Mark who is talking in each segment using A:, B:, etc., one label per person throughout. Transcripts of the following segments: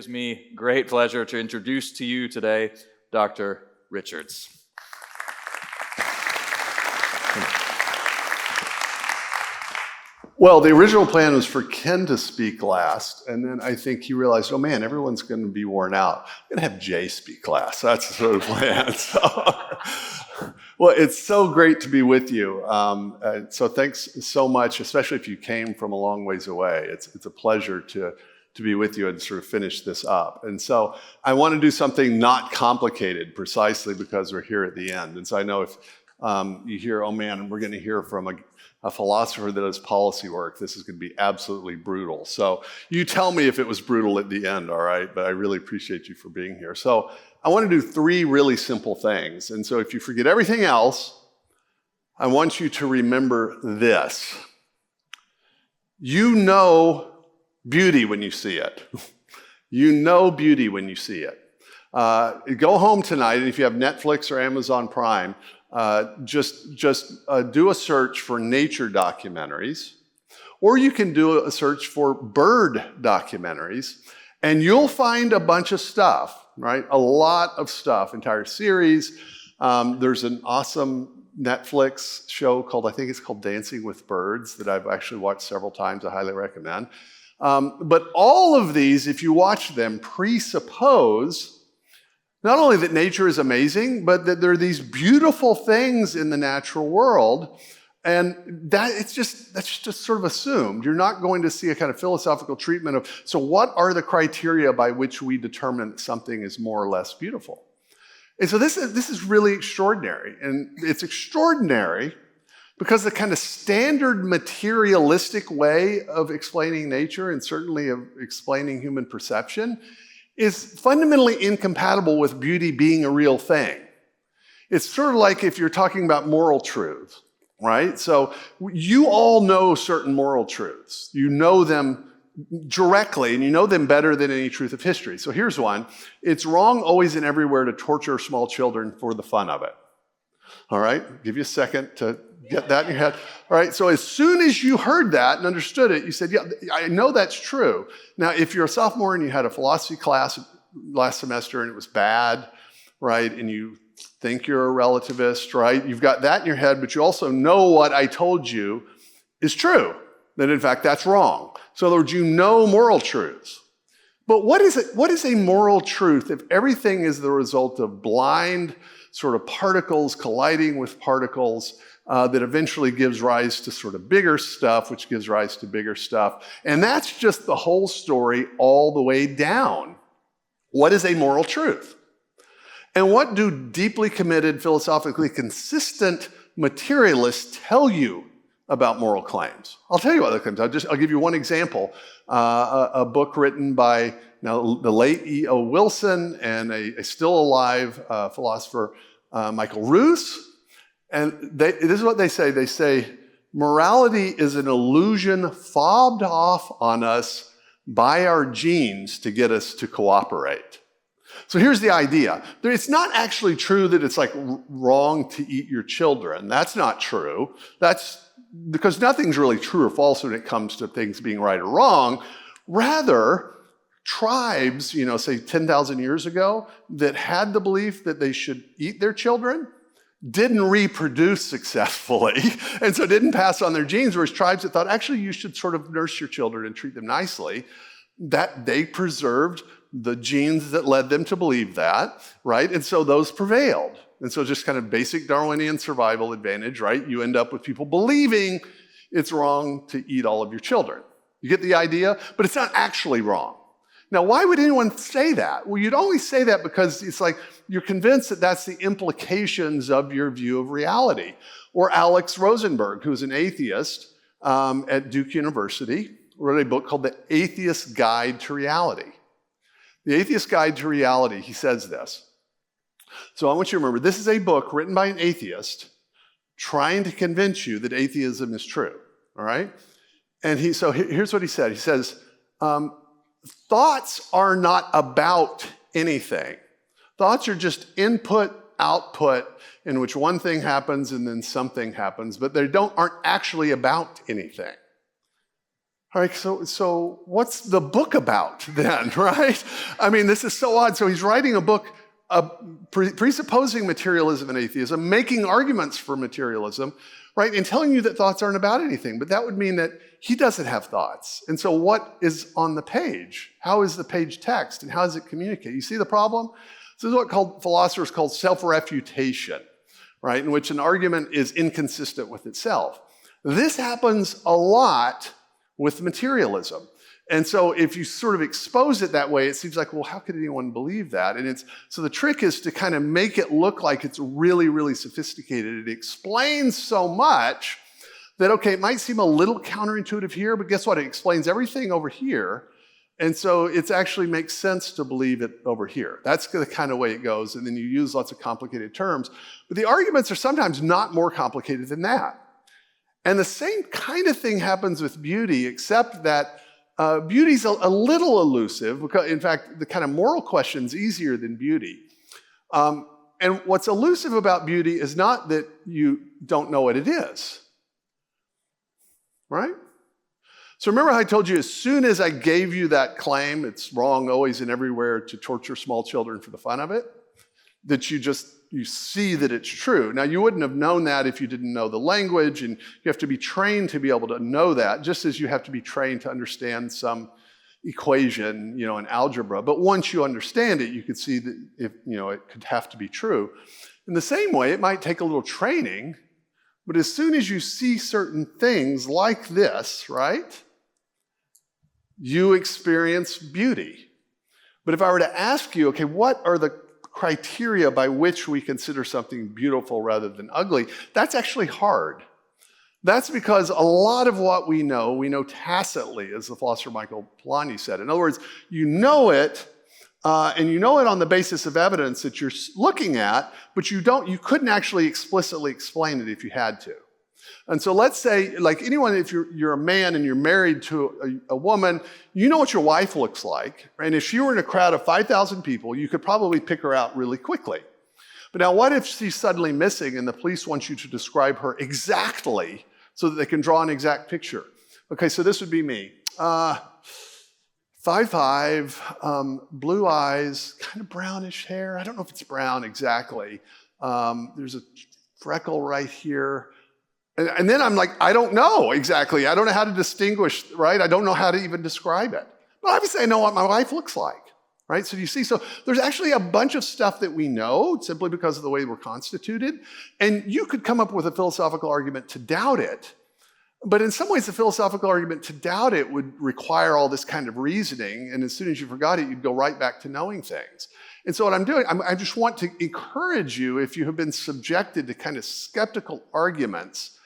A: gives me great pleasure to introduce to you today Dr. Richards.
B: Well, the original plan was for Ken to speak last, and then I think he realized, oh man, everyone's going to be worn out. I'm going to have Jay speak last. That's the sort of plan. Well, it's so great to be with you. So thanks so much, especially if you came from a long ways away. It's a pleasure to be with you and sort of finish this up. And so I want to do something not complicated precisely because we're here at the end. And so I know if you hear, oh man, we're going to hear from a philosopher that does policy work, this is going to be absolutely brutal. So you tell me if it was brutal at the end, all right? But I really appreciate you for being here. So I want to do 3 really simple things. And so if you forget everything else, I want you to remember this. You know beauty when you see it. You know beauty when you see it. Go home tonight, and if you have Netflix or Amazon Prime, just do a search for nature documentaries, or you can do a search for bird documentaries, and you'll find a bunch of stuff, right? A lot of stuff, entire series. There's an awesome Netflix show called, I think it's called Dancing with Birds, that I've actually watched several times. I highly recommend. But all of these, if you watch them, presuppose not only that nature is amazing, but that there are these beautiful things in the natural world, and that's just sort of assumed. You're not going to see a kind of philosophical treatment of, so what are the criteria by which we determine that something is more or less beautiful? And so this is really extraordinary, and it's extraordinary because the kind of standard materialistic way of explaining nature, and certainly of explaining human perception, is fundamentally incompatible with beauty being a real thing. It's sort of like if you're talking about moral truths, right? So you all know certain moral truths. You know them directly, and you know them better than any truth of history. So here's one. It's wrong always and everywhere to torture small children for the fun of it. All right? I'll give you a second to get that in your head. All right, so as soon as you heard that and understood it, you said, yeah, I know that's true. Now, if you're a sophomore and you had a philosophy class last semester and it was bad, right, and you think you're a relativist, right, you've got that in your head, but you also know what I told you is true, that in fact that's wrong. So in other words, you know moral truths. But what is it? What is a moral truth if everything is the result of blind sort of particles colliding with particles that eventually gives rise to sort of bigger stuff, which gives rise to bigger stuff. And that's just the whole story all the way down. What is a moral truth? And what do deeply committed, philosophically consistent materialists tell you about moral claims? I'll tell you what the claims. I'll give you one example. A book written by now the late E.O. Wilson and a still alive philosopher, Michael Roos. And this is what they say. They say, morality is an illusion fobbed off on us by our genes to get us to cooperate. So here's the idea. It's not actually true that it's like wrong to eat your children. That's not true. That's because nothing's really true or false when it comes to things being right or wrong. Rather, tribes, say 10,000 years ago, that had the belief that they should eat their children, didn't reproduce successfully, and so didn't pass on their genes, whereas tribes that thought, actually, you should sort of nurse your children and treat them nicely, that they preserved the genes that led them to believe that, right? And so those prevailed. And so just kind of basic Darwinian survival advantage, right? You end up with people believing it's wrong to eat all of your children. You get the idea? But it's not actually wrong. Now, why would anyone say that? Well, you'd only say that because it's like you're convinced that that's the implications of your view of reality. Or Alex Rosenberg, who's an atheist at Duke University, wrote a book called The Atheist's Guide to Reality. The Atheist's Guide to Reality, he says this. So I want you to remember, this is a book written by an atheist trying to convince you that atheism is true, all right? And so here's what he said. He says, thoughts are not about anything. Thoughts are just input, output, in which one thing happens and then something happens, but they aren't actually about anything. All right, so what's the book about then, right? I mean, this is so odd. So he's writing a book presupposing materialism and atheism, making arguments for materialism, right? And telling you that thoughts aren't about anything. But that would mean that he doesn't have thoughts. And so what is on the page? How is the page text and how does it communicate? You see the problem? This is what philosophers call self-refutation, right? In which an argument is inconsistent with itself. This happens a lot with materialism. And so if you sort of expose it that way, it seems like, well, how could anyone believe that? And so the trick is to kind of make it look like it's really, really sophisticated. It explains so much that, okay, it might seem a little counterintuitive here, but guess what? It explains everything over here. And so it actually makes sense to believe it over here. That's the kind of way it goes. And then you use lots of complicated terms. But the arguments are sometimes not more complicated than that. And the same kind of thing happens with beauty, except that beauty's a little elusive. Because, in fact, the kind of moral question's easier than beauty. And what's elusive about beauty is not that you don't know what it is, right? So remember how I told you as soon as I gave you that claim, it's wrong always and everywhere to torture small children for the fun of it, that you see that it's true. Now, you wouldn't have known that if you didn't know the language, and you have to be trained to be able to know that, just as you have to be trained to understand some equation, in algebra. But once you understand it, you could see that it could have to be true. In the same way, it might take a little training, but as soon as you see certain things like this, right, you experience beauty. But if I were to ask you, okay, what are the criteria by which we consider something beautiful rather than ugly, that's actually hard. That's because a lot of what we know tacitly, as the philosopher Michael Polanyi said. In other words, you know it, and you know it on the basis of evidence that you're looking at, but you couldn't actually explicitly explain it if you had to. And so let's say, like anyone, if you're a man and you're married to a woman, you know what your wife looks like. And if she were in a crowd of 5,000 people, you could probably pick her out really quickly. But now what if she's suddenly missing and the police want you to describe her exactly so that they can draw an exact picture? Okay, so this would be me. 5'5", blue eyes, kind of brownish hair. I don't know if it's brown exactly. There's a freckle right here. And then I'm like, I don't know exactly. I don't know how to distinguish, right? I don't know how to even describe it. But obviously I know what my wife looks like, right? So you see, so there's actually a bunch of stuff that we know simply because of the way we're constituted. And you could come up with a philosophical argument to doubt it. But in some ways, the philosophical argument to doubt it would require all this kind of reasoning. And as soon as you forgot it, you'd go right back to knowing things. And so what I'm doing, I just want to encourage you, if you have been subjected to kind of skeptical arguments,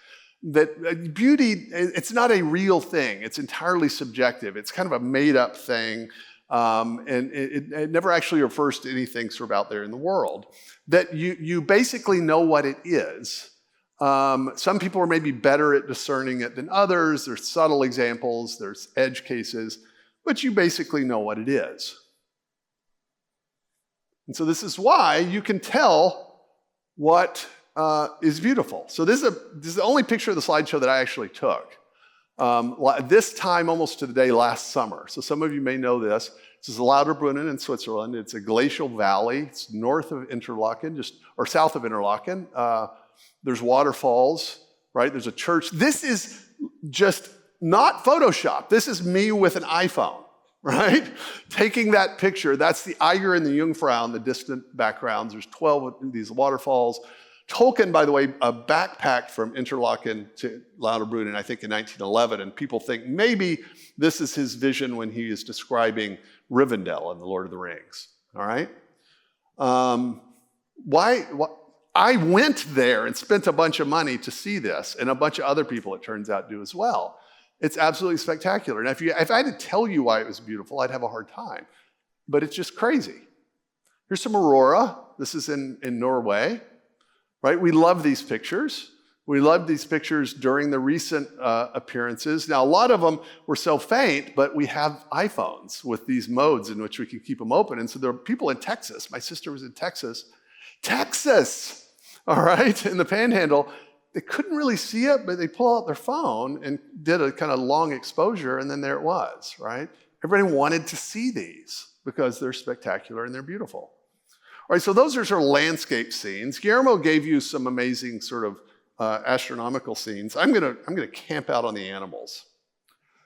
B: that beauty, it's not a real thing. It's entirely subjective. It's kind of a made-up thing, and it never actually refers to anything sort of out there in the world. That you basically know what it is. Some people are maybe better at discerning it than others. There's subtle examples. There's edge cases. But you basically know what it is. And so this is why you can tell what is beautiful. So this is the only picture of the slideshow that I actually took. This time, almost to the day last summer. So some of you may know this. This is Lauterbrunnen in Switzerland. It's a glacial valley. It's north of Interlaken, or south of Interlaken. There's waterfalls, right? There's a church. This is just not Photoshop. This is me with an iPhone, right? Taking that picture. That's the Eiger and the Jungfrau in the distant backgrounds. There's 12 of these waterfalls. Tolkien, by the way, backpacked from Interlaken to Lauterbrunnen, I think in 1911, and people think maybe this is his vision when he is describing Rivendell in The Lord of the Rings, all right? Why? I went there and spent a bunch of money to see this, and a bunch of other people, it turns out, do as well. It's absolutely spectacular. Now, if I had to tell you why it was beautiful, I'd have a hard time, but it's just crazy. Here's some aurora. This is in Norway. Right? We love these pictures. We loved these pictures during the recent appearances. Now, a lot of them were so faint, but we have iPhones with these modes in which we can keep them open. And so there are people in Texas. My sister was in Texas, all right, in the Panhandle, they couldn't really see it, but they pull out their phone and did a kind of long exposure, and then there it was, right? Everybody wanted to see these because they're spectacular and they're beautiful. All right, so those are sort of landscape scenes. Guillermo gave you some amazing sort of astronomical scenes. I'm gonna camp out on the animals.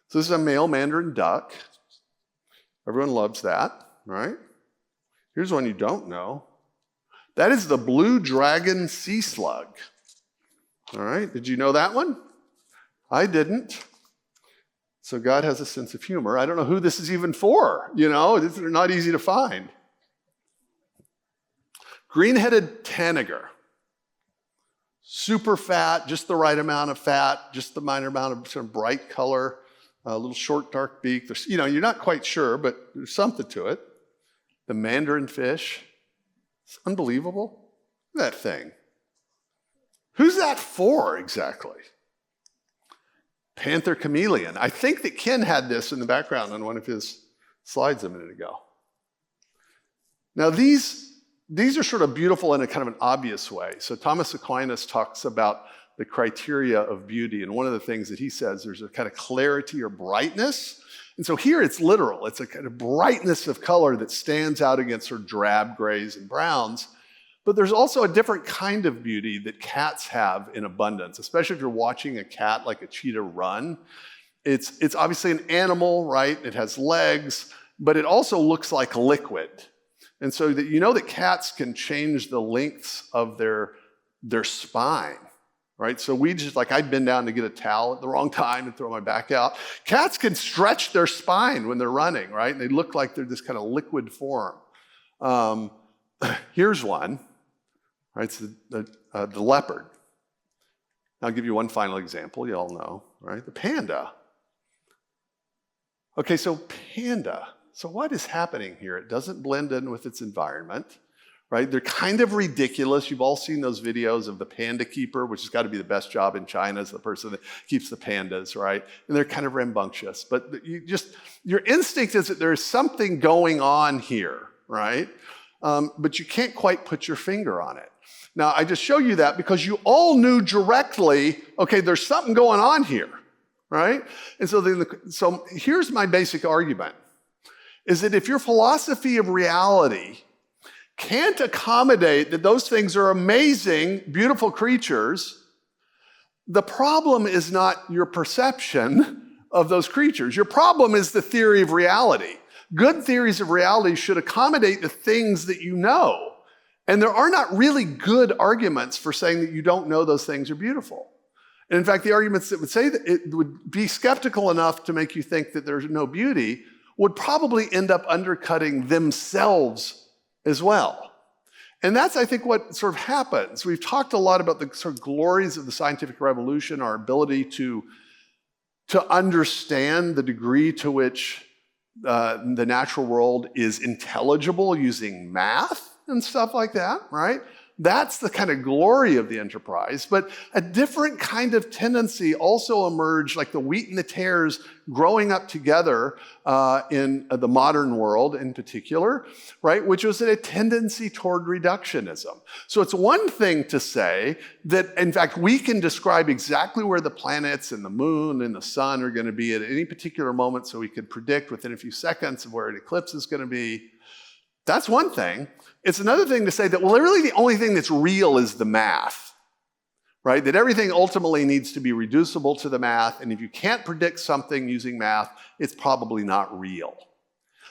B: So this is a male mandarin duck. Everyone loves that, right? Here's one you don't know. That is the blue dragon sea slug. All right, did you know that one? I didn't. So God has a sense of humor. I don't know who this is even for, they're not easy to find. Green-headed tanager. Super fat, just the right amount of fat, just the minor amount of sort of bright color, a little short, dark beak. There's, you're not quite sure, but there's something to it. The mandarin fish. It's unbelievable. Look at that thing. Who's that for exactly? Panther chameleon. I think that Ken had this in the background on one of his slides a minute ago. Now these are sort of beautiful in a kind of an obvious way. So Thomas Aquinas talks about the criteria of beauty, and one of the things that he says, there's a kind of clarity or brightness. And so here it's literal. It's a kind of brightness of color that stands out against sort of drab grays and browns. But there's also a different kind of beauty that cats have in abundance, especially if you're watching a cat like a cheetah run. It's obviously an animal, right? It has legs, but it also looks like liquid. And so that that cats can change the lengths of their spine, right? So we just, I'd bend down to get a towel at the wrong time and throw my back out. Cats can stretch their spine when they're running, right? And they look like they're this kind of liquid form. Here's one, right? It's the leopard. I'll give you one final example. You all know, right? The panda. Okay, so panda. So what is happening here? It doesn't blend in with its environment, right? They're kind of ridiculous. You've all seen those videos of the panda keeper, which has got to be the best job in China, is the person that keeps the pandas, right? And they're kind of rambunctious. But your instinct is that there's something going on here, right? But you can't quite put your finger on it. Now, I just show you that because you all knew directly, okay, there's something going on here, right? And so here's my basic argument, is that if your philosophy of reality can't accommodate that those things are amazing, beautiful creatures, the problem is not your perception of those creatures. Your problem is the theory of reality. Good theories of reality should accommodate the things that you know. And there are not really good arguments for saying that you don't know those things are beautiful. And in fact, the arguments that would say that it would be skeptical enough to make you think that there's no beauty would probably end up undercutting themselves as well. And that's, I think, what sort of happens. We've talked a lot about the sort of glories of the scientific revolution, our ability to understand the degree to which the natural world is intelligible using math and stuff like that, right? That's the kind of glory of the enterprise. But a different kind of tendency also emerged, like the wheat and the tares growing up together in the modern world in particular, right? Which was a tendency toward reductionism. So it's one thing to say that, in fact, we can describe exactly where the planets and the moon and the sun are going to be at any particular moment, so we can predict within a few seconds of where an eclipse is going to be. That's one thing. It's another thing to say that, well, really the only thing that's real is the math, right? That everything ultimately needs to be reducible to the math, and if you can't predict something using math, it's probably not real.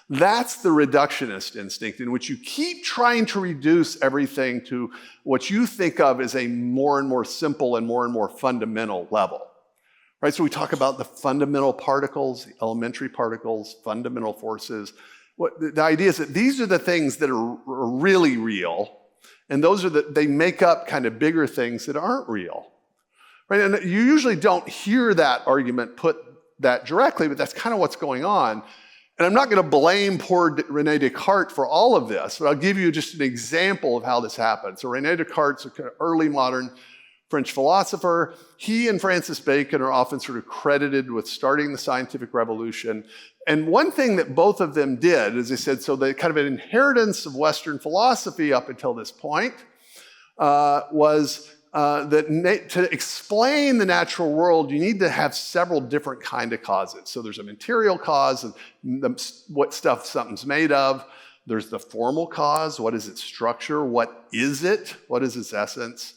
B: That's the reductionist instinct, in which you keep trying to reduce everything to what you think of as a more and more simple and more fundamental level, right? So we talk about the fundamental particles, the elementary particles, fundamental forces. The idea is that these are the things that are really real, and they make up kind of bigger things that aren't real, right? And you usually don't hear that argument put that directly, but that's kind of what's going on. And I'm not going to blame poor René Descartes for all of this, but I'll give you just an example of how this happened. So René Descartes, a kind of early modern French philosopher, he and Francis Bacon are often sort of credited with starting the scientific revolution. And one thing that both of them did, as I said, so the kind of an inheritance of Western philosophy up until this point was to explain the natural world, you need to have several different kind of causes. So there's a material cause, what stuff something's made of. There's the formal cause, what is its structure, what is it, what is its essence.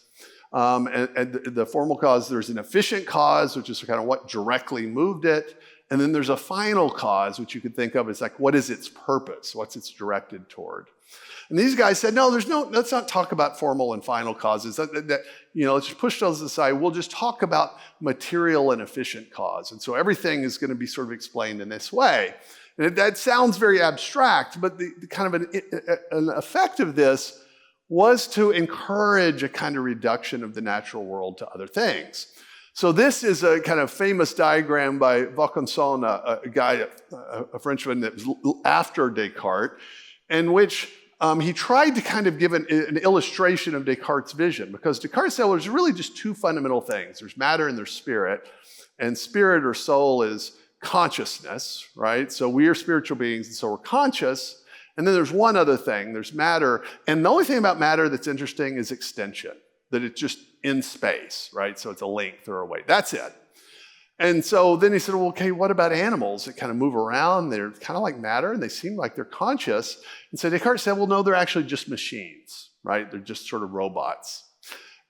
B: And the formal cause, there's an efficient cause, which is kind of what directly moved it. And then there's a final cause, which you could think of as like, what is its purpose? What's it's directed toward? And these guys said, no, let's not talk about formal and final causes. Let's just push those aside. We'll just talk about material and efficient cause. And so everything is going to be sort of explained in this way. And that sounds very abstract, but the kind of an effect of this was to encourage a kind of reduction of the natural world to other things. So this is a kind of famous diagram by Vaucanson, a Frenchman that was after Descartes, in which he tried to kind of give an illustration of Descartes' vision, because Descartes said, well, there's really just two fundamental things. There's matter and there's spirit. And spirit or soul is consciousness, right? So we are spiritual beings, and so we're conscious. And then there's one other thing, there's matter. And the only thing about matter that's interesting is extension, that it's just in space, right? So it's a length or a weight. That's it. And so then he said, well, okay, what about animals that kind of move around? They're kind of like matter, and they seem like they're conscious. And so Descartes said, well, no, they're actually just machines, right? They're just sort of robots.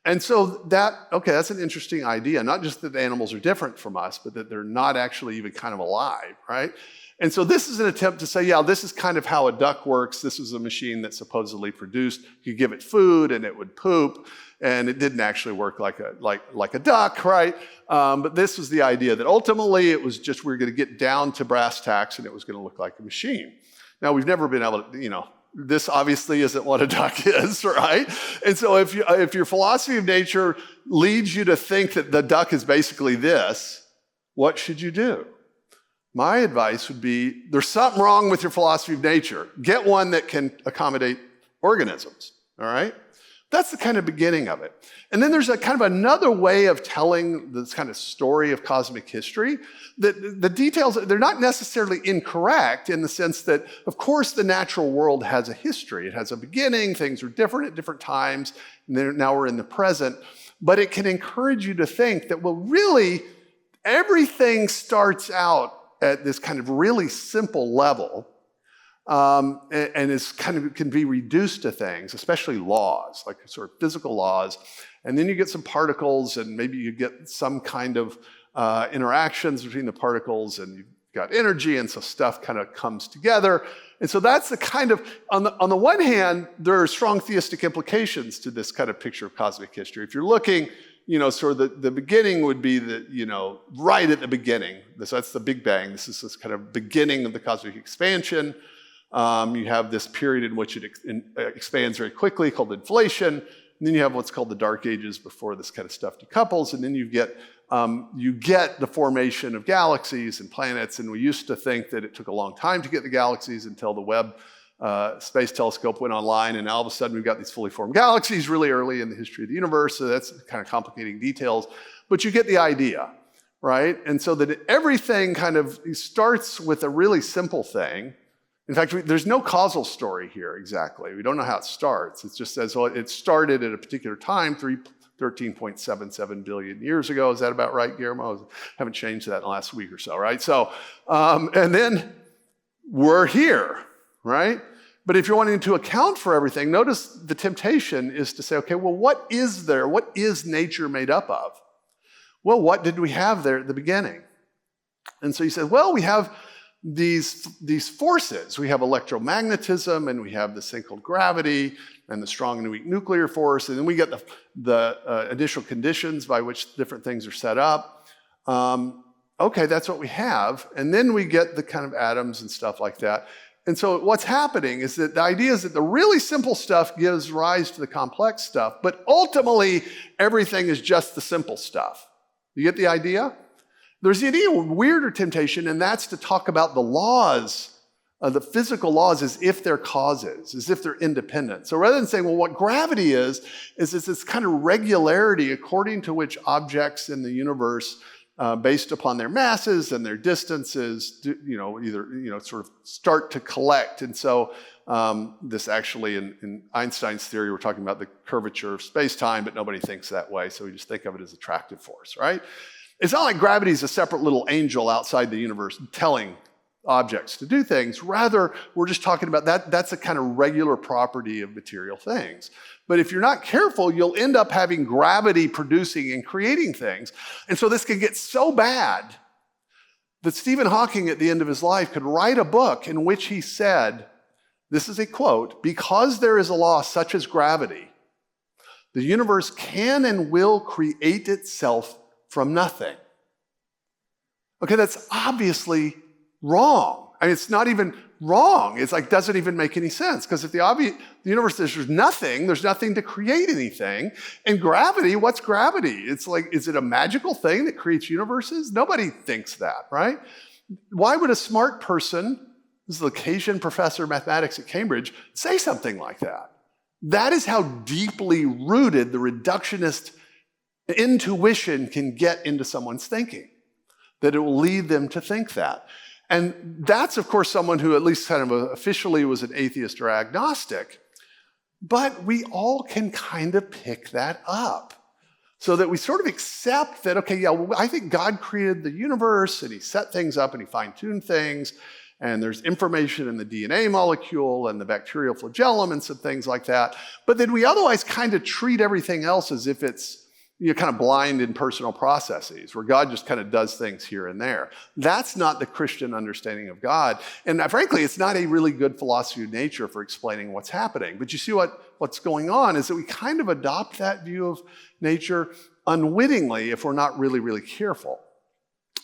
B: And so that's an interesting idea. Not just that the animals are different from us, but that they're not actually even kind of alive, right? And so this is an attempt to say, yeah, this is kind of how a duck works. This is a machine that supposedly produced. You give it food and it would poop, and it didn't actually work like a duck, right? But this was the idea that ultimately it was just we were going to get down to brass tacks and it was going to look like a machine. Now, we've never been able to, this obviously isn't what a duck is, right? And so if your philosophy of nature leads you to think that the duck is basically this, what should you do? My advice would be, there's something wrong with your philosophy of nature. Get one that can accommodate organisms, all right? That's the kind of beginning of it. And then there's a kind of another way of telling this kind of story of cosmic history. The details, they're not necessarily incorrect in the sense that, of course, the natural world has a history. It has a beginning, things are different at different times, and now we're in the present. But it can encourage you to think that, well, really, everything starts out at this kind of really simple level, and is kind of can be reduced to things, especially laws, like sort of physical laws. And then you get some particles, and maybe you get some kind of interactions between the particles, and you've got energy, and so stuff kind of comes together. And so that's the kind of, on the one hand, there are strong theistic implications to this kind of picture of cosmic history. If you're looking, sort of the beginning would be right at the beginning. So that's the Big Bang. This is this kind of beginning of the cosmic expansion. You have this period in which it expands very quickly called inflation. And then you have what's called the Dark Ages before this kind of stuff decouples. And then you get the formation of galaxies and planets. And we used to think that it took a long time to get the galaxies until the Webb Space Telescope went online. And all of a sudden we've got these fully formed galaxies really early in the history of the universe. So that's kind of complicating details. But you get the idea, right? And so that everything kind of starts with a really simple thing. In fact, there's no causal story here exactly. We don't know how it starts. It just says, well, it started at a particular time, 13.77 billion years ago. Is that about right, Guillermo? I haven't changed that in the last week or so, right? So, and then we're here, right? But if you're wanting to account for everything, notice the temptation is to say, okay, well, what is there? What is nature made up of? Well, what did we have there at the beginning? And so you said, well, we have these forces. We have electromagnetism, and we have this thing called gravity, and the strong and weak nuclear force, and then we get the initial conditions by which different things are set up. Okay, that's what we have. And then we get the kind of atoms and stuff like that. And so what's happening is that the idea is that the really simple stuff gives rise to the complex stuff, but ultimately everything is just the simple stuff. You get the idea? There's the idea of weirder temptation, and that's to talk about the laws, the physical laws, as if they're causes, as if they're independent. So rather than saying, well, what gravity is this kind of regularity according to which objects in the universe, based upon their masses and their distances, sort of start to collect. And so This actually, in Einstein's theory, we're talking about the curvature of space-time, but nobody thinks that way, so we just think of it as attractive force, right? It's not like gravity is a separate little angel outside the universe telling objects to do things. Rather, we're just talking about that's a kind of regular property of material things. But if you're not careful, you'll end up having gravity producing and creating things. And so this can get so bad that Stephen Hawking, at the end of his life, could write a book in which he said, this is a quote, "Because there is a law such as gravity, the universe can and will create itself from nothing." Okay, that's obviously wrong. I mean, it's not even wrong. It's like, doesn't even make any sense. Because if the universe, there's nothing to create anything. And gravity, what's gravity? It's like, is it a magical thing that creates universes? Nobody thinks that, right? Why would a smart person, this is the Cajun professor of mathematics at Cambridge, say something like that? That is how deeply rooted the reductionist intuition can get into someone's thinking, that it will lead them to think that. And that's, of course, someone who at least kind of officially was an atheist or agnostic. But we all can kind of pick that up. So that we sort of accept that, okay, yeah, well, I think God created the universe and he set things up and he fine-tuned things. And there's information in the DNA molecule and the bacterial flagellum and some things like that. But then we otherwise kind of treat everything else as if it's kind of blind in personal processes, where God just kind of does things here and there. That's not the Christian understanding of God. And frankly, it's not a really good philosophy of nature for explaining what's happening. But you see what's going on is that we kind of adopt that view of nature unwittingly if we're not really, really careful.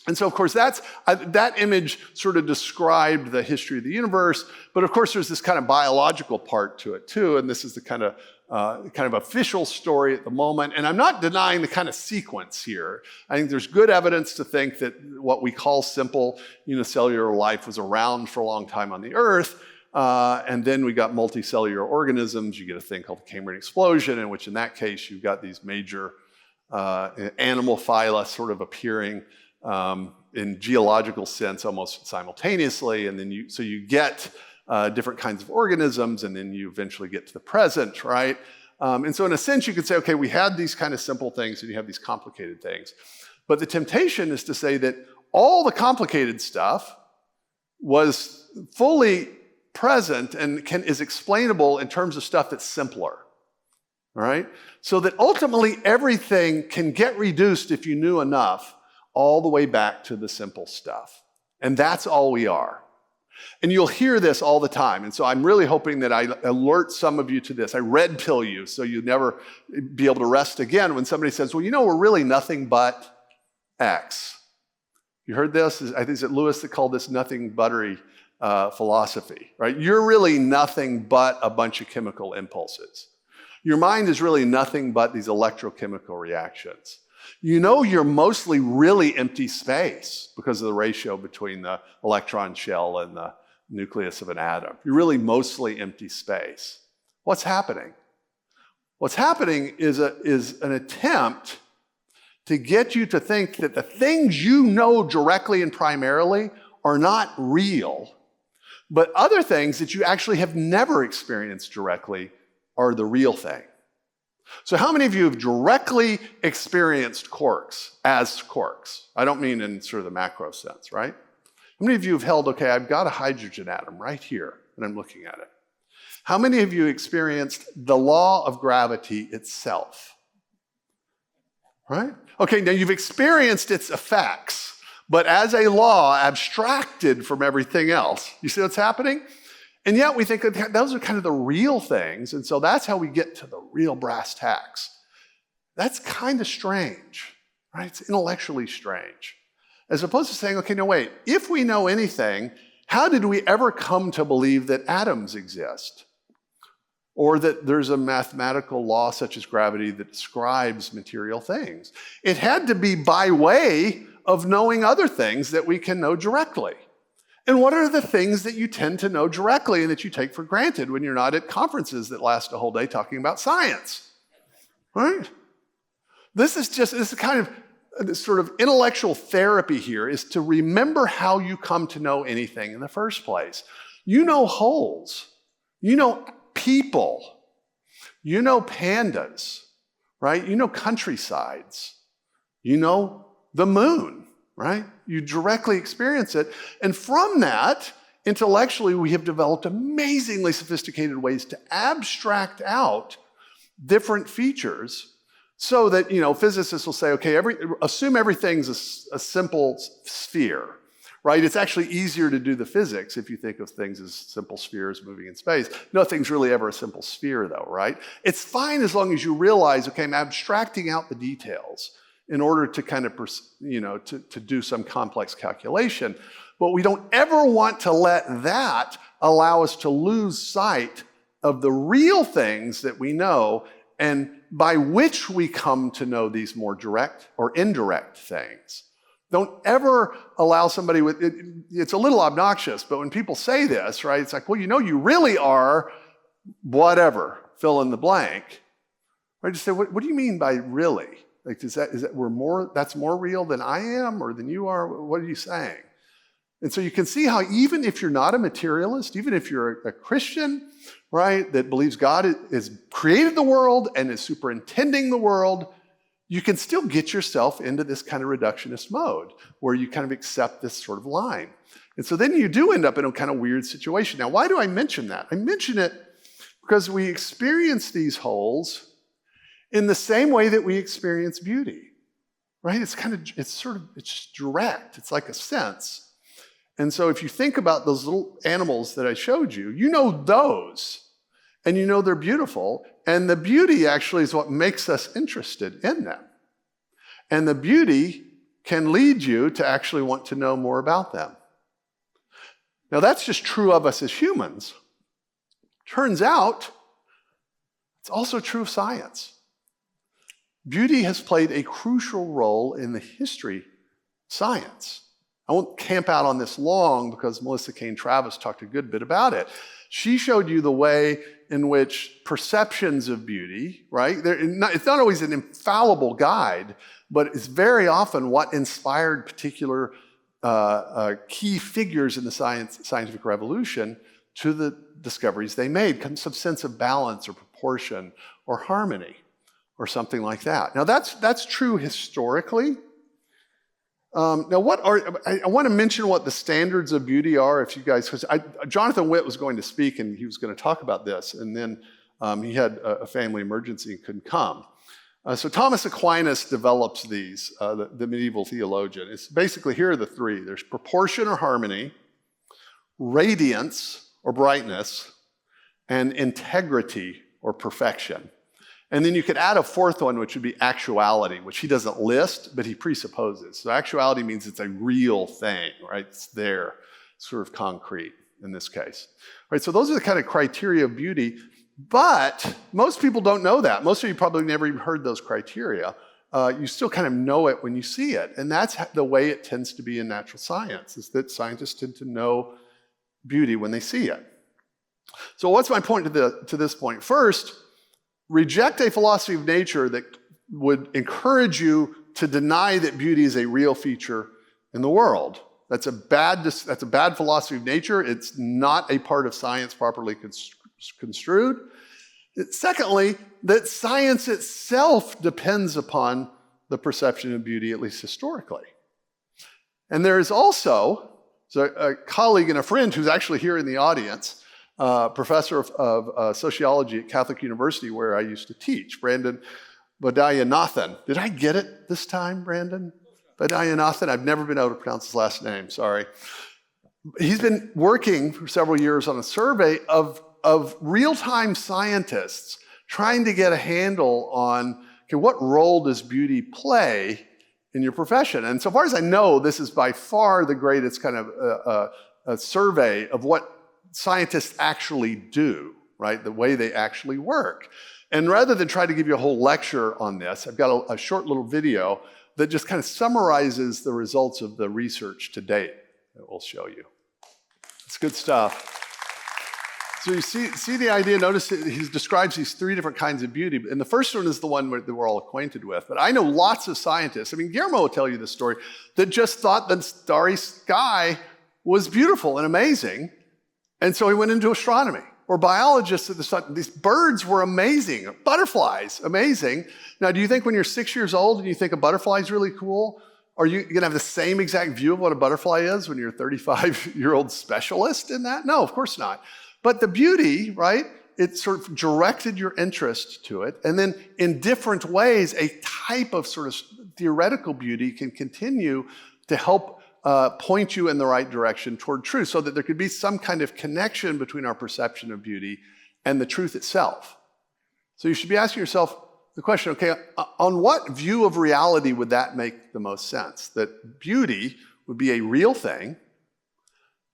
B: And so, of course, that image sort of described the history of the universe. But of course, there's this kind of biological part to it too. And this is the kind of official story at the moment. And I'm not denying the kind of sequence here. I think there's good evidence to think that what we call simple unicellular life was around for a long time on the Earth. And then we got multicellular organisms. You get a thing called the Cambrian explosion, in which in that case, you've got these major animal phyla sort of appearing in geological sense almost simultaneously. And then you get different kinds of organisms, and then you eventually get to the present, right? And so in a sense, you could say, okay, we had these kind of simple things, and you have these complicated things. But the temptation is to say that all the complicated stuff was fully present and is explainable in terms of stuff that's simpler, right? So that ultimately everything can get reduced, if you knew enough, all the way back to the simple stuff. And that's all we are. And you'll hear this all the time. And so I'm really hoping that I alert some of you to this. I red pill you so you'll never be able to rest again when somebody says, well, we're really nothing but X. You heard this? I think it's Lewis that called this nothing buttery philosophy, right? You're really nothing but a bunch of chemical impulses. Your mind is really nothing but these electrochemical reactions. You're mostly really empty space because of the ratio between the electron shell and the nucleus of an atom. You're really mostly empty space. What's happening? What's happening is an attempt to get you to think that the things you know directly and primarily are not real, but other things that you actually have never experienced directly are the real thing. So how many of you have directly experienced quarks as quarks? I don't mean in sort of the macro sense, right? How many of you have held, okay, I've got a hydrogen atom right here, and I'm looking at it. How many of you experienced the law of gravity itself? Right? Okay, now you've experienced its effects, but as a law abstracted from everything else. You see what's happening? And yet we think that those are kind of the real things, and so that's how we get to the real brass tacks. That's kind of strange, right? It's intellectually strange. As opposed to saying, okay, no, wait, if we know anything, how did we ever come to believe that atoms exist? Or that there's a mathematical law such as gravity that describes material things? It had to be by way of knowing other things that we can know directly. And what are the things that you tend to know directly and that you take for granted when you're not at conferences that last a whole day talking about science? Right? This is kind of this sort of intellectual therapy here, is to remember how you come to know anything in the first place. You know holes. You know people. You know pandas, right? You know countrysides. You know the moon, right? You directly experience it. And from that, intellectually, we have developed amazingly sophisticated ways to abstract out different features so that, physicists will say, okay, assume everything's a simple sphere, right? It's actually easier to do the physics if you think of things as simple spheres moving in space. Nothing's really ever a simple sphere though, right? It's fine as long as you realize, okay, I'm abstracting out the details in order to kind of, to do some complex calculation. But we don't ever want to let that allow us to lose sight of the real things that we know and by which we come to know these more direct or indirect things. Don't ever allow somebody it's a little obnoxious, but when people say this, right, it's like, well, you really are whatever, fill in the blank. Right? Just say, what do you mean by really? Like, that's more real than I am or than you are? What are you saying? And so you can see how even if you're not a materialist, even if you're a Christian, right, that believes God has created the world and is superintending the world, you can still get yourself into this kind of reductionist mode where you kind of accept this sort of line. And so then you do end up in a kind of weird situation. Now, why do I mention that? I mention it because we experience these holes in the same way that we experience beauty, right? It's just direct. It's like a sense. And so if you think about those little animals that I showed you, you know those, and you know they're beautiful, and the beauty actually is what makes us interested in them. And the beauty can lead you to actually want to know more about them. Now that's just true of us as humans. Turns out, it's also true of science. Beauty has played a crucial role in the history of science. I won't camp out on this long because Melissa Cain Travis talked a good bit about it. She showed you the way in which perceptions of beauty, right? It's not always an infallible guide, but it's very often what inspired particular key figures in the scientific revolution to the discoveries they made, some sense of balance or proportion or harmony or something like that. Now that's true historically. Now, I want to mention what the standards of beauty are, if you guys, because Jonathan Witt was going to speak and he was going to talk about this, and then he had a family emergency and couldn't come. So Thomas Aquinas develops these, the medieval theologian. It's basically, here are the three. There's proportion or harmony, radiance or brightness, and integrity or perfection. And then you could add a fourth one, which would be actuality, which he doesn't list, but he presupposes. So actuality means it's a real thing, right? It's there, sort of concrete in this case. All right, so those are the kind of criteria of beauty, but most people don't know that. Most of you probably never even heard those criteria. You still kind of know it when you see it, and that's the way it tends to be in natural science, is that scientists tend to know beauty when they see it. So what's my point to this point? First, reject a philosophy of nature that would encourage you to deny that beauty is a real feature in the world. That's a bad philosophy of nature. It's not a part of science properly construed. Secondly, that science itself depends upon the perception of beauty, at least historically. And there is also a colleague and a friend who's actually here in the audience, professor of sociology at Catholic University, where I used to teach, Brandon Badayanathan. Did I get it this time, Brandon? Badayanathan? I've never been able to pronounce his last name, sorry. He's been working for several years on a survey of real-time scientists trying to get a handle on, okay, what role does beauty play in your profession? And so far as I know, this is by far the greatest kind of a survey of what scientists actually do, right? The way they actually work. And rather than try to give you a whole lecture on this, I've got a short little video that just kind of summarizes the results of the research to date that we'll show you. It's good stuff. So you see the idea, notice he describes these three different kinds of beauty, and the first one is the one that we're all acquainted with. But I know lots of scientists, I mean, Guillermo will tell you this story, that just thought the starry sky was beautiful and amazing, and so he went into astronomy. or biologists that thought these birds were amazing, butterflies, amazing. Now, do you think when you're 6 years old and you think a butterfly is really cool, are you going to have the same exact view of what a butterfly is when you're a 35-year-old specialist in that? No, of course not. But the beauty, right, it sort of directed your interest to it. And then in different ways, a type of sort of theoretical beauty can continue to help point you in the right direction toward truth, so that there could be some kind of connection between our perception of beauty and the truth itself. So you should be asking yourself the question, okay, on what view of reality would that make the most sense? That beauty would be a real thing,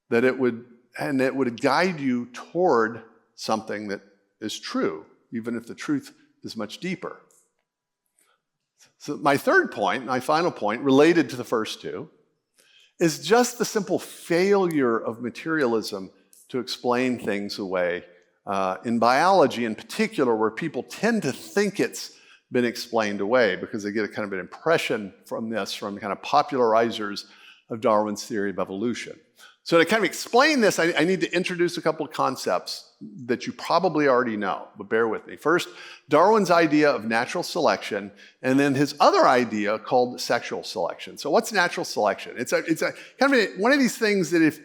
B: that it would guide you toward something that is true, even if the truth is much deeper. So my third point, my final point, related to the first two, is just the simple failure of materialism to explain things away. In biology in particular, where people tend to think it's been explained away because they get a kind of an impression from this, from kind of popularizers of Darwin's theory of evolution. So to kind of explain this, I need to introduce a couple of concepts that you probably already know, but bear with me. First, Darwin's idea of natural selection, and then his other idea called sexual selection. So what's natural selection? It's a kind of one of these things that if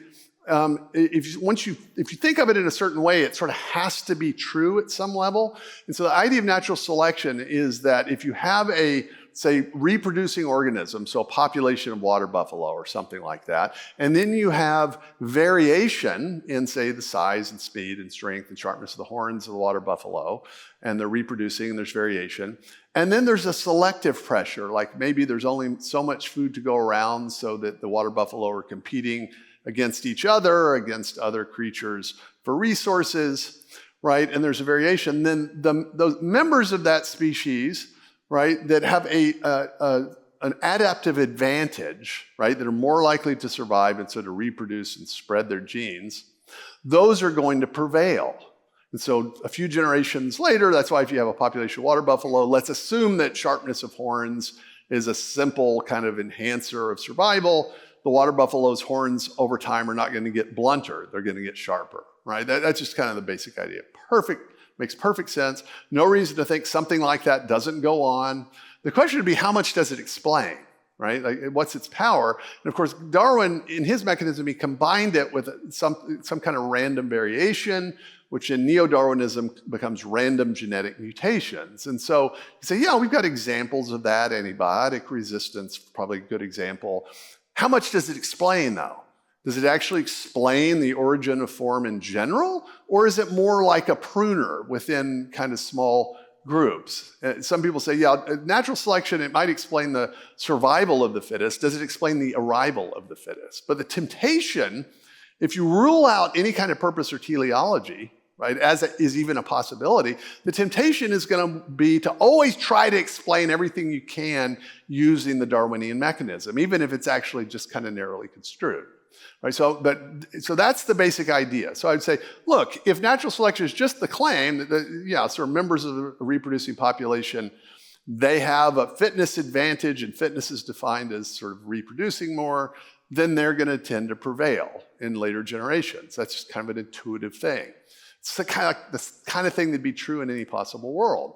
B: you think of it in a certain way, it sort of has to be true at some level. And so the idea of natural selection is that if you have a, say, reproducing organism, so a population of water buffalo or something like that, and then you have variation in, say, the size and speed and strength and sharpness of the horns of the water buffalo, and they're reproducing and there's variation. And then there's a selective pressure, like maybe there's only so much food to go around so that the water buffalo are competing against each other, against other creatures for resources, right? And there's a variation. Then those members of that species, right, that have an adaptive advantage, right, that are more likely to survive and so to reproduce and spread their genes, those are going to prevail. And so a few generations later, that's why if you have a population of water buffalo, let's assume that sharpness of horns is a simple kind of enhancer of survival. The water buffalo's horns over time are not going to get blunter, they're going to get sharper, right? That's just kind of the basic idea. Makes perfect sense. No reason to think something like that doesn't go on. The question would be, how much does it explain, right? Like, what's its power? And of course, Darwin, in his mechanism, he combined it with some kind of random variation, which in neo-Darwinism becomes random genetic mutations. And so you say, yeah, we've got examples of that. Antibiotic resistance, probably a good example. How much does it explain, though? Does it actually explain the origin of form in general? Or is it more like a pruner within kind of small groups? Some people say, yeah, natural selection, it might explain the survival of the fittest. Does it explain the arrival of the fittest? But the temptation, if you rule out any kind of purpose or teleology, right, as it is even a possibility, the temptation is going to be to always try to explain everything you can using the Darwinian mechanism, even if it's actually just kind of narrowly construed. Right, so that's the basic idea. So I'd say, look, if natural selection is just the claim that, sort of members of the reproducing population, they have a fitness advantage, and fitness is defined as sort of reproducing more, then they're going to tend to prevail in later generations. That's just kind of an intuitive thing. It's the kind of thing that'd be true in any possible world.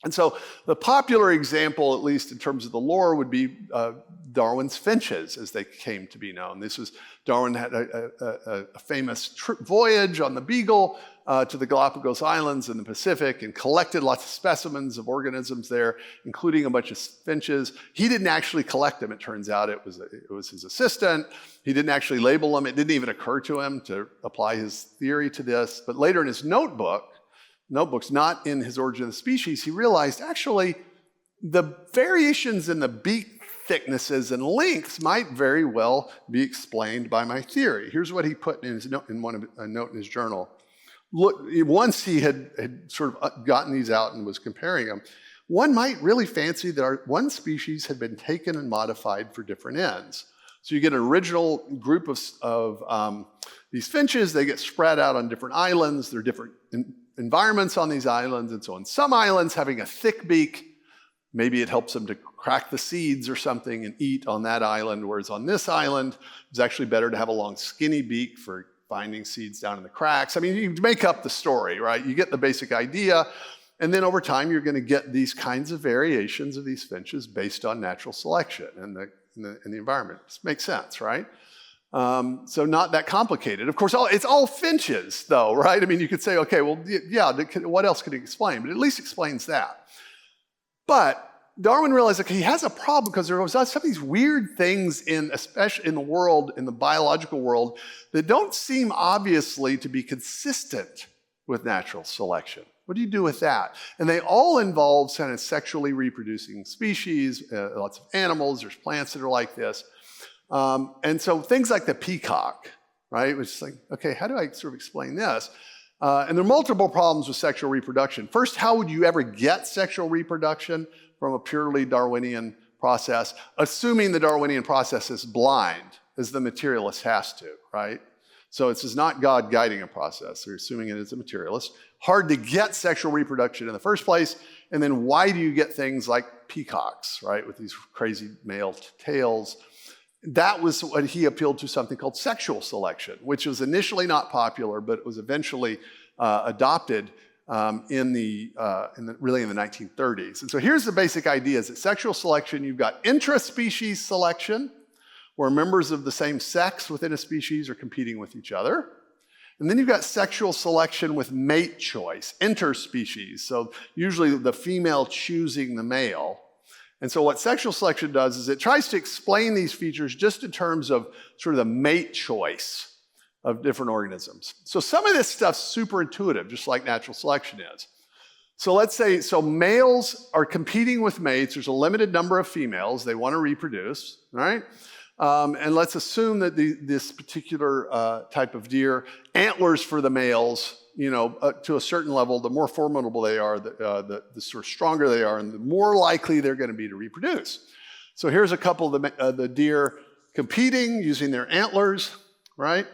B: And so the popular example, at least in terms of the lore, would be Darwin's finches, as they came to be known. Darwin had a famous voyage on the Beagle to the Galapagos Islands in the Pacific and collected lots of specimens of organisms there, including a bunch of finches. He didn't actually collect them, it turns out. It was his assistant. He didn't actually label them. It didn't even occur to him to apply his theory to this. But later in his notebooks, not in his Origin of the Species, he realized actually the variations in the beak thicknesses and lengths might very well be explained by my theory. Here's what he put in a note in his journal. Look, once he had sort of gotten these out and was comparing them, one might really fancy that one species had been taken and modified for different ends. So you get an original group of these finches. They get spread out on different islands. There are different environments on these islands. And so on some islands, having a thick beak, maybe it helps them to crack the seeds or something and eat on that island, whereas on this island, it's actually better to have a long, skinny beak for finding seeds down in the cracks. I mean, you make up the story, right? You get the basic idea, and then over time, you're going to get these kinds of variations of these finches based on natural selection in the environment. This makes sense, right? So not that complicated. Of course, it's all finches, though, right? I mean, you could say, okay, well, yeah, what else could it explain? But it at least explains that. But Darwin realized that he has a problem because there was some of these weird things especially in the world, in the biological world, that don't seem obviously to be consistent with natural selection. What do you do with that? And they all involve kind of sexually reproducing species, lots of animals, there's plants that are like this. And so things like the peacock, right? Which is like, okay, how do I sort of explain this? And there are multiple problems with sexual reproduction. First, how would you ever get sexual reproduction from a purely Darwinian process, assuming the Darwinian process is blind, as the materialist has to, right? So this is not God guiding a process. They're assuming it is a materialist. Hard to get sexual reproduction in the first place. And then why do you get things like peacocks, right? With these crazy male tails. That was what he appealed to, something called sexual selection, which was initially not popular, but it was eventually adopted really in the 1930s. And so here's the basic idea: is that sexual selection, you've got intraspecies selection, where members of the same sex within a species are competing with each other. And then you've got sexual selection with mate choice, interspecies. So usually the female choosing the male. And so what sexual selection does is it tries to explain these features just in terms of sort of the mate choice of different organisms. So some of this stuff's super intuitive, just like natural selection is. So let's say, males are competing with mates. There's a limited number of females. They want to reproduce, right? And let's assume that this particular type of deer, antlers for the males, to a certain level, the more formidable they are, the sort of stronger they are, and the more likely they're going to be to reproduce. So here's a couple of the deer competing using their antlers, right?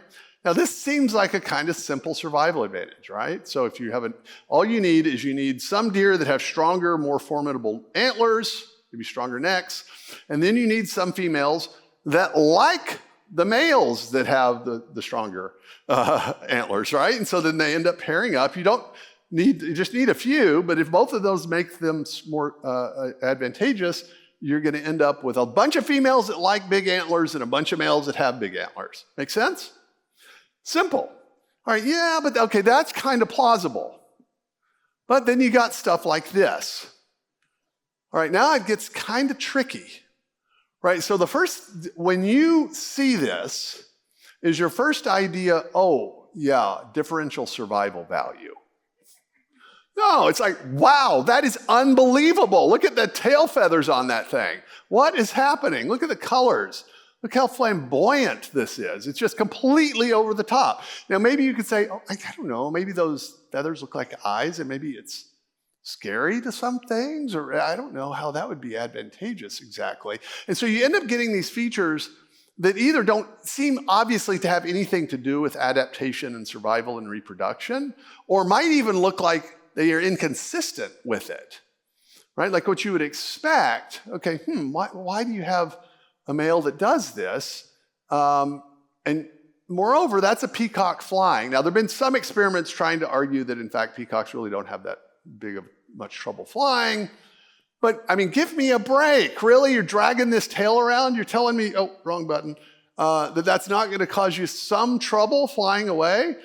B: Now this seems like a kind of simple survival advantage, right? So if you have all you need some deer that have stronger, more formidable antlers, maybe stronger necks, and then you need some females that like the males that have the stronger antlers, right? And so then they end up pairing up. You just need a few, but if both of those make them more advantageous, you're going to end up with a bunch of females that like big antlers and a bunch of males that have big antlers. Make sense? Simple. All right, yeah, but okay, that's kind of plausible. But then you got stuff like this. All right, now it gets kind of tricky. Right, so when you see this, is your first idea, oh, yeah, differential survival value. No, it's like, wow, that is unbelievable. Look at the tail feathers on that thing. What is happening? Look at the colors. Look how flamboyant this is. It's just completely over the top. Now, maybe you could say, oh, I don't know, maybe those feathers look like eyes, and maybe it's scary to some things, or I don't know how that would be advantageous exactly. And so you end up getting these features that either don't seem obviously to have anything to do with adaptation and survival and reproduction, or might even look like they are inconsistent with it, right? Like what you would expect, okay, why do you have a male that does this? And moreover, that's a peacock flying. Now, there have been some experiments trying to argue that, in fact, peacocks really don't have that big of much trouble flying. But, I mean, give me a break. Really? You're dragging this tail around? You're telling me, oh, wrong button, that's not going to cause you some trouble flying away?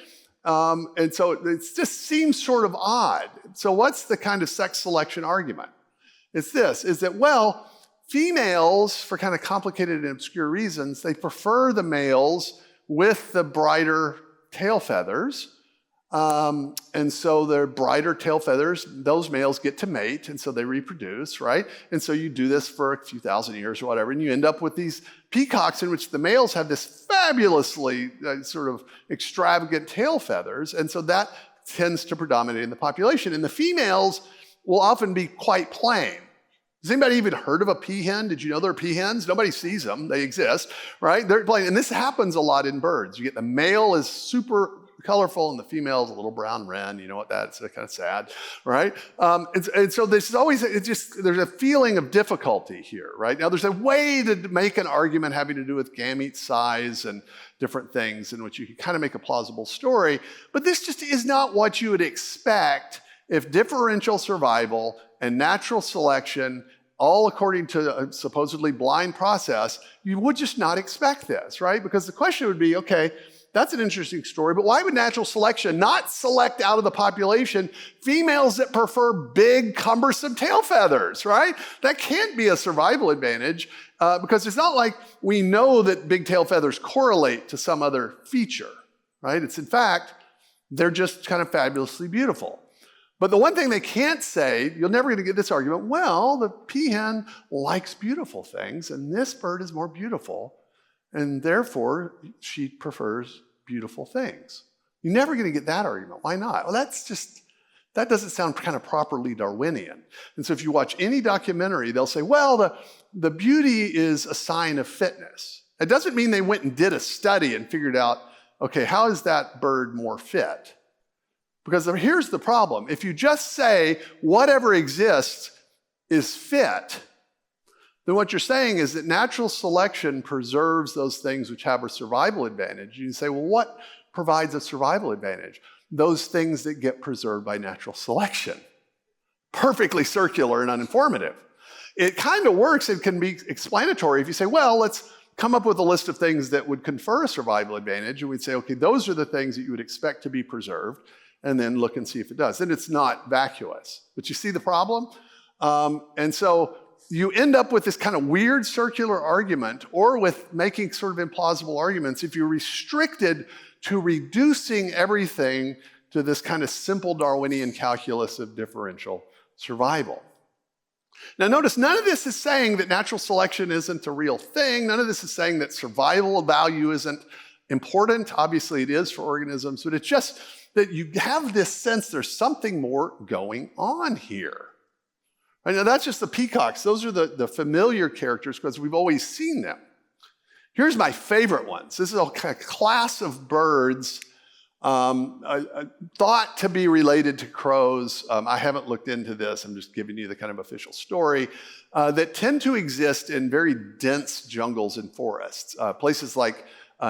B: And so it just seems sort of odd. So what's the kind of sex selection argument? It's this, is that, well, females, for kind of complicated and obscure reasons, they prefer the males with the brighter tail feathers. And so their brighter tail feathers, those males get to mate, and so they reproduce, right? And so you do this for a few thousand years or whatever, and you end up with these peacocks in which the males have this fabulously sort of extravagant tail feathers, and so that tends to predominate in the population. And the females will often be quite plain. Has anybody even heard of a peahen? Did you know there are peahens? Nobody sees them. They exist, right? They're plain. And this happens a lot in birds. You get the male is super colorful, and the female's a little brown wren. You know what that's kind of sad, right? And so there's always, there's a feeling of difficulty here, right? Now there's a way to make an argument having to do with gamete size and different things in which you can kind of make a plausible story, but this just is not what you would expect if differential survival and natural selection, all according to a supposedly blind process, you would just not expect this, right? Because the question would be, okay, that's an interesting story, but why would natural selection not select out of the population females that prefer big, cumbersome tail feathers, right? That can't be a survival advantage because it's not like we know that big tail feathers correlate to some other feature, right? It's in fact, they're just kind of fabulously beautiful. But the one thing they can't say, you're never going to get this argument, well, the peahen likes beautiful things, and this bird is more beautiful, and therefore she prefers beautiful things. You're never going to get that argument. Why not? Well, that doesn't sound kind of properly Darwinian. And so if you watch any documentary, they'll say, well, the beauty is a sign of fitness. It doesn't mean they went and did a study and figured out, okay, how is that bird more fit? Because here's the problem. If you just say whatever exists is fit, then what you're saying is that natural selection preserves those things which have a survival advantage. You say, well, what provides a survival advantage? Those things that get preserved by natural selection. Perfectly circular and uninformative. It kind of works, it can be explanatory if you say, well, let's come up with a list of things that would confer a survival advantage, and we'd say, okay, those are the things that you would expect to be preserved, and then look and see if it does. Then it's not vacuous. But you see the problem? And so you end up with this kind of weird circular argument, or with making sort of implausible arguments if you're restricted to reducing everything to this kind of simple Darwinian calculus of differential survival. Now notice, none of this is saying that natural selection isn't a real thing. None of this is saying that survival value isn't important. Obviously it is for organisms, but it's just that you have this sense there's something more going on here. Right, now that's just the peacocks. Those are the familiar characters because we've always seen them. Here's my favorite ones. This is a class of birds thought to be related to crows. I haven't looked into this. I'm just giving you the kind of official story that tend to exist in very dense jungles and forests. Places like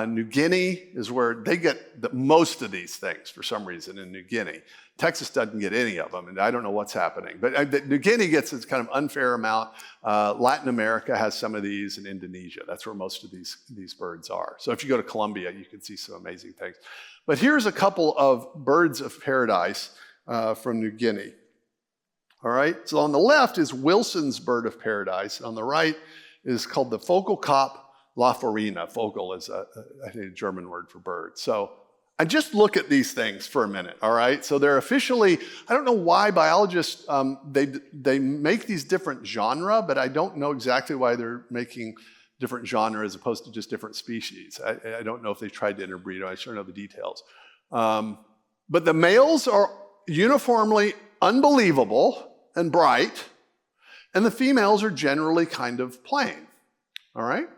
B: New Guinea is where they get most of these things for some reason in New Guinea. Texas doesn't get any of them, and I don't know what's happening. But New Guinea gets this kind of unfair amount. Latin America has some of these, and Indonesia. That's where most of these birds are. So if you go to Colombia, you can see some amazing things. But here's a couple of birds of paradise from New Guinea. All right, so on the left is Wilson's bird of paradise. On the right is called the Vogelkop laforina. Vogel is, I think, a German word for bird. So I just look at these things for a minute, all right? So they're officially, I don't know why biologists, they make these different genre, but I don't know exactly why they're making different genre as opposed to just different species. I don't know if they tried to interbreed, I sure know the details. But the males are uniformly unbelievable and bright, and the females are generally kind of plain, all right?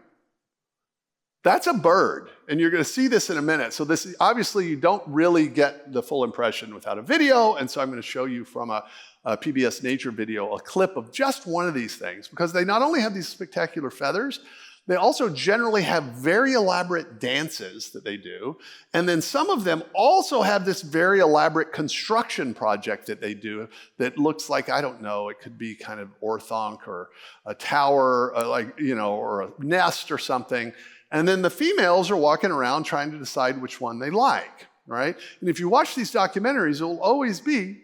B: That's a bird, and you're going to see this in a minute. So this, obviously, you don't really get the full impression without a video, and so I'm going to show you from a PBS Nature video a clip of just one of these things, because they not only have these spectacular feathers, they also generally have very elaborate dances that they do, and then some of them also have this very elaborate construction project that they do that looks like, I don't know, it could be kind of orthonc or a tower, or a nest or something. And then the females are walking around trying to decide which one they like, right? And if you watch these documentaries, it'll always be,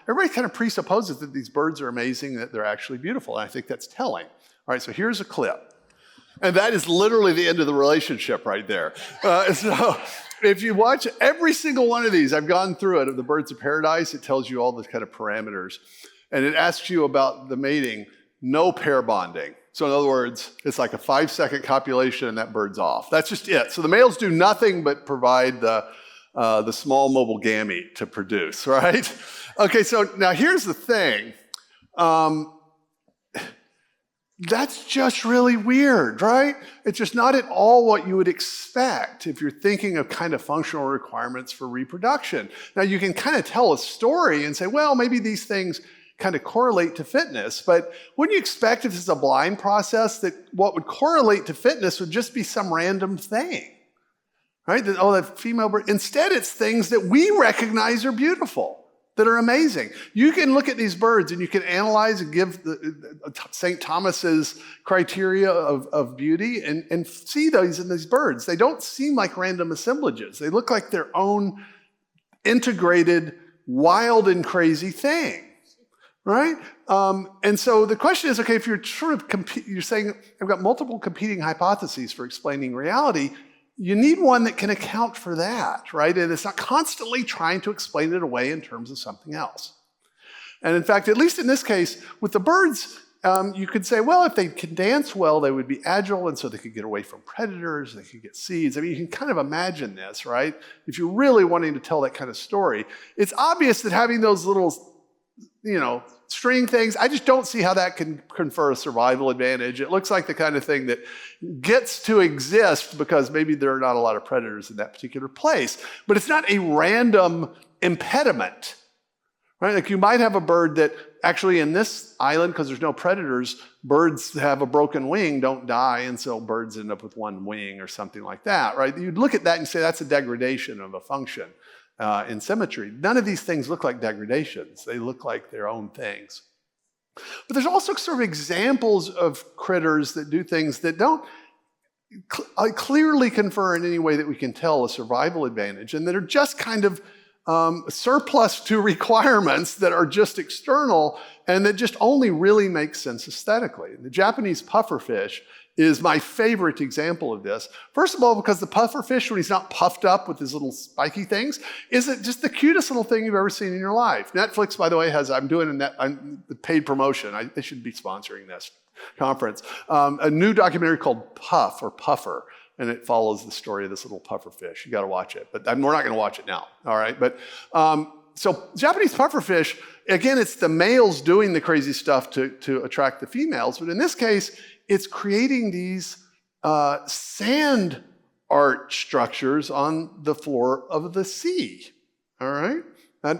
B: everybody kind of presupposes that these birds are amazing, that they're actually beautiful. And I think that's telling. All right, so here's a clip. And that is literally the end of the relationship right there. So if you watch every single one of these, I've gone through it, of the birds of paradise, it tells you all the kind of parameters. And it asks you about the mating, no pair bonding. So in other words, it's like a 5-second copulation and that bird's off. That's just it. So the males do nothing but provide the small mobile gamete to produce, right? Okay, so now here's the thing. That's just really weird, right? It's just not at all what you would expect if you're thinking of kind of functional requirements for reproduction. Now, you can kind of tell a story and say, well, maybe these things kind of correlate to fitness, but wouldn't you expect if this is a blind process that what would correlate to fitness would just be some random thing, right? That, oh, that female bird. Instead, it's things that we recognize are beautiful, that are amazing. You can look at these birds and you can analyze and give St. Thomas's criteria of beauty and see those in these birds. They don't seem like random assemblages. They look like their own integrated, wild and crazy thing, right? And so the question is, okay, if you're sort of you're saying, I've got multiple competing hypotheses for explaining reality, you need one that can account for that, right? And it's not constantly trying to explain it away in terms of something else. And in fact, at least in this case, with the birds, you could say, well, if they can dance well, they would be agile, and so they could get away from predators, they could get seeds. I mean, you can kind of imagine this, right? If you're really wanting to tell that kind of story, it's obvious that having those little, string things, I just don't see how that can confer a survival advantage. It looks like the kind of thing that gets to exist because maybe there are not a lot of predators in that particular place. But it's not a random impediment, right? Like you might have a bird that actually in this island, because there's no predators, birds have a broken wing, don't die, and so birds end up with one wing or something like that, right? You'd look at that and say that's a degradation of a function. In symmetry. None of these things look like degradations. They look like their own things. But there's also sort of examples of critters that do things that don't clearly confer in any way that we can tell a survival advantage, and that are just kind of surplus to requirements that are just external and that just only really make sense aesthetically. The Japanese pufferfish is my favorite example of this. First of all, because the pufferfish, when he's not puffed up with his little spiky things, is just the cutest little thing you've ever seen in your life. Netflix, by the way, I'm doing a paid promotion. They should be sponsoring this conference. A new documentary called Puff or Puffer, and it follows the story of this little pufferfish. You got to watch it, but we're not going to watch it now. All right, but so Japanese pufferfish, again, it's the males doing the crazy stuff to attract the females, but in this case, it's creating these sand art structures on the floor of the sea. All right. And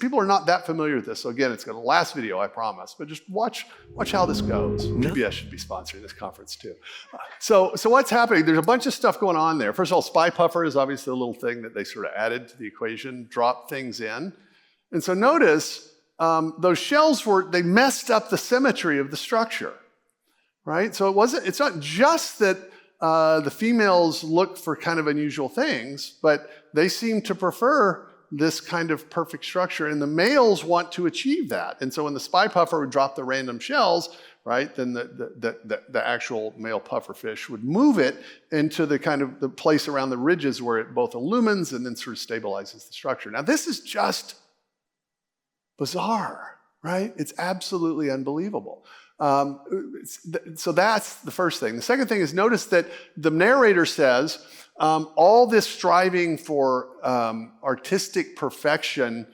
B: people are not that familiar with this. So again, it's going to last video, I promise. But just watch how this goes. DeVos should be sponsoring this conference too. So what's happening? There's a bunch of stuff going on there. First of all, spy puffer is obviously a little thing that they sort of added to the equation, dropped things in. And so notice those shells they messed up the symmetry of the structure, right? So it's not just that the females look for kind of unusual things, but they seem to prefer this kind of perfect structure, and the males want to achieve that. And so when the spy puffer would drop the random shells, right, then the actual male pufferfish would move it into the kind of the place around the ridges where it both illumines and then sort of stabilizes the structure. Now this is just bizarre, right? It's absolutely unbelievable. So that's the first thing. The second thing is, notice that the narrator says, all this striving for artistic perfection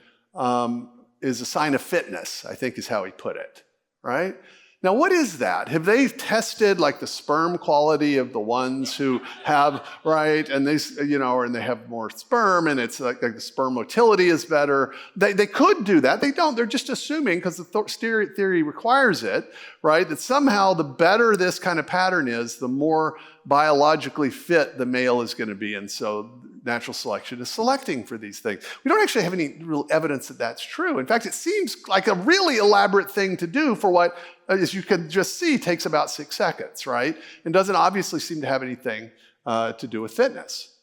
B: is a sign of fitness, I think is how he put it, right? Now, what is that? Have they tested like the sperm quality of the ones who have, right? And they, and they have more sperm, and it's like the sperm motility is better. They could do that. They don't. They're just assuming, because the theory requires it, right? That somehow the better this kind of pattern is, the more biologically fit the male is going to be. And so natural selection is selecting for these things. We don't actually have any real evidence that that's true. In fact, it seems like a really elaborate thing to do for what, as you can just see, takes about 6 seconds, right? And doesn't obviously seem to have anything to do with fitness.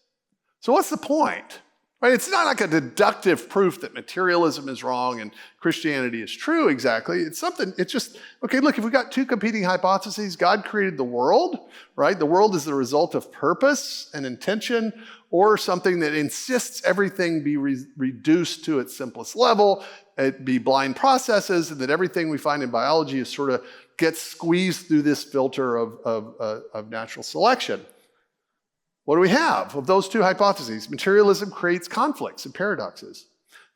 B: So what's the point? Right? It's not like a deductive proof that materialism is wrong and Christianity is true exactly. It's something, it's just, okay, look, if we've got two competing hypotheses, God created the world, right? The world is the result of purpose and intention, or something that insists everything be reduced to its simplest level, it be blind processes, and that everything we find in biology is sort of gets squeezed through this filter of natural selection. What do we have of those two hypotheses? Materialism creates conflicts and paradoxes.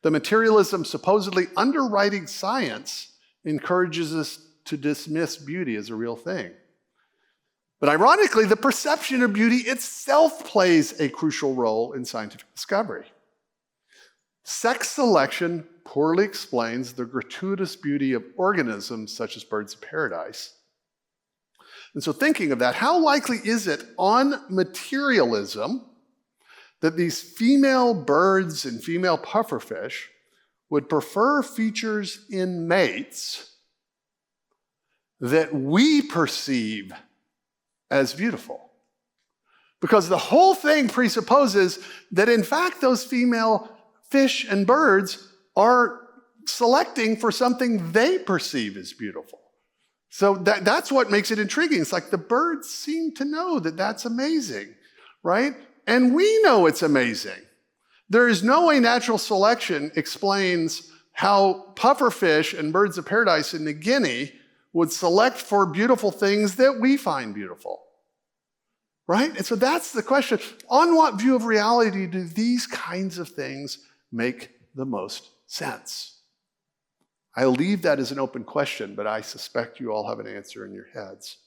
B: The materialism supposedly underwriting science encourages us to dismiss beauty as a real thing. But ironically, the perception of beauty itself plays a crucial role in scientific discovery. Sex selection poorly explains the gratuitous beauty of organisms such as birds of paradise. And so thinking of that, how likely is it on materialism that these female birds and female pufferfish would prefer features in mates that we perceive as beautiful? Because the whole thing presupposes that in fact those female fish and birds are selecting for something they perceive as beautiful. So that's what makes it intriguing. It's like the birds seem to know that that's amazing, right? And we know it's amazing. There is no way natural selection explains how pufferfish and birds of paradise in New Guinea would select for beautiful things that we find beautiful, right? And so that's the question. On what view of reality do these kinds of things make the most sense? I'll leave that as an open question, but I suspect you all have an answer in your heads.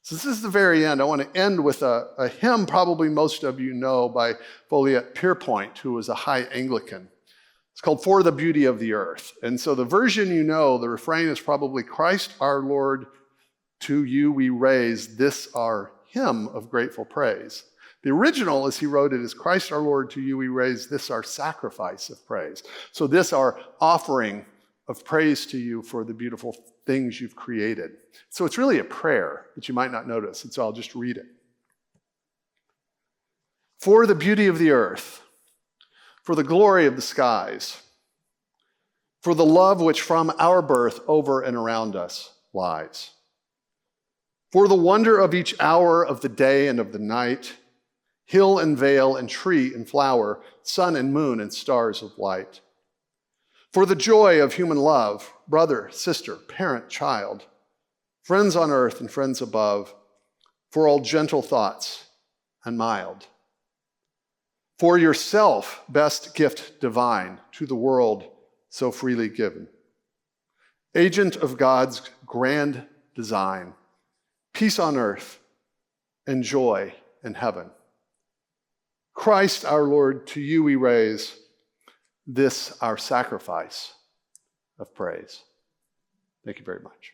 B: So this is the very end. I want to end with a hymn probably most of you know by Folliot Pierpoint, who was a high Anglican. It's called For the Beauty of the Earth. And so the version you know, the refrain is probably, Christ our Lord, to you we raise this our hymn of grateful praise. The original, as he wrote it, is Christ our Lord, to you we raise this our sacrifice of praise. So this our offering of praise to you for the beautiful things you've created. So it's really a prayer that you might not notice, and so I'll just read it. For the beauty of the earth, for the glory of the skies, for the love which from our birth over and around us lies, for the wonder of each hour of the day and of the night, hill and vale and tree and flower, sun and moon and stars of light, for the joy of human love, brother, sister, parent, child, friends on earth and friends above, for all gentle thoughts and mild. For yourself, best gift divine to the world so freely given. Agent of God's grand design, peace on earth and joy in heaven. Christ our Lord, to you we raise this our sacrifice of praise. Thank you very much.